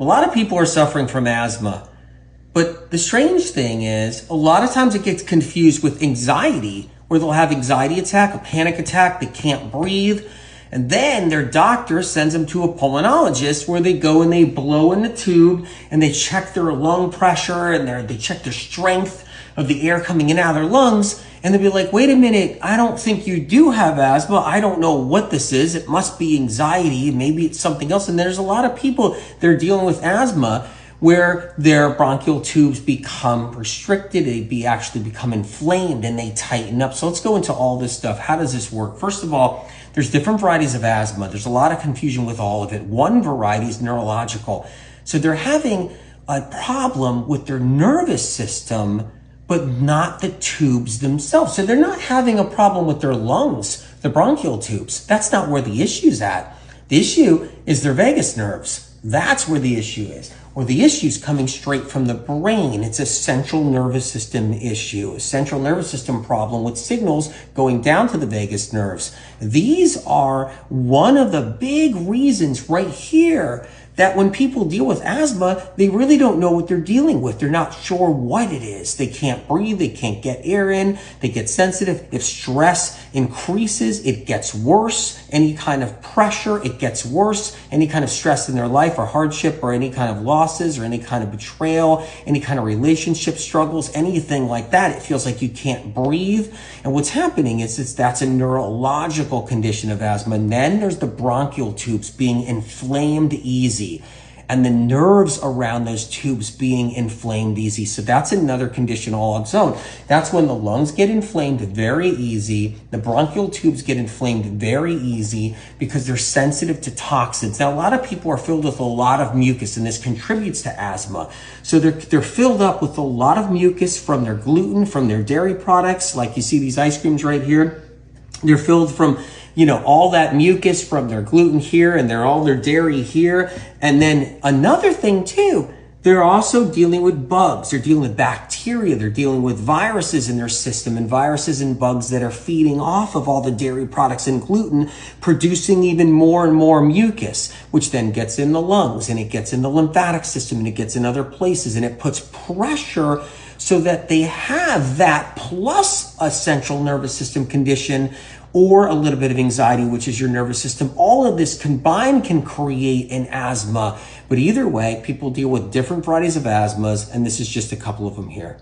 A lot of people are suffering from asthma, but the strange thing is a lot of times it gets confused with anxiety, where they'll have anxiety attack, a panic attack, they can't breathe, and then their doctor sends them to a pulmonologist where they go and they blow in the tube and they check their lung pressure and they check the strength of the air coming in and out of their lungs. And they'll be like, wait a minute, I don't think you do have asthma. I don't know what this is. It must be anxiety. Maybe it's something else. And there's a lot of people that are dealing with asthma where their bronchial tubes become restricted, they actually become inflamed and they tighten up. So let's go into all this stuff. How does this work? First of all, there's different varieties of asthma. There's a lot of confusion with all of it. One variety is neurological. So they're having a problem with their nervous system, but not the tubes themselves. So they're not having a problem with their lungs, the bronchial tubes. That's not where the issue's at. The issue is their vagus nerves. That's where the issue is. Or the issue's coming straight from the brain. It's a central nervous system issue, a central nervous system problem with signals going down to the vagus nerves. These are one of the big reasons right here that when people deal with asthma, they really don't know what they're dealing with. They're not sure what it is. They can't breathe. They can't get air in. They get sensitive. If stress increases, it gets worse. Any kind of pressure, it gets worse. Any kind of stress in their life or hardship or any kind of losses or any kind of betrayal, any kind of relationship struggles, anything like that, it feels like you can't breathe. And what's happening is that's a neurological condition of asthma. And then there's the bronchial tubes being inflamed easy, and the nerves around those tubes being inflamed easy. So that's another condition all on its own. That's when the lungs get inflamed very easy. The bronchial tubes get inflamed very easy because they're sensitive to toxins. Now, a lot of people are filled with a lot of mucus, and this contributes to asthma. So they're filled up with a lot of mucus from their gluten, from their dairy products. Like you see these ice creams right here. They're filled from, all that mucus from their gluten here and all their dairy here. And then another thing too, they're also dealing with bugs. They're dealing with bacteria. They're dealing with viruses in their system, and viruses and bugs that are feeding off of all the dairy products and gluten, producing even more and more mucus, which then gets in the lungs and it gets in the lymphatic system and it gets in other places, and it puts pressure so that they have that plus a central nervous system condition or a little bit of anxiety, which is your nervous system. All of this combined can create an asthma. But either way, people deal with different varieties of asthmas, and this is just a couple of them here.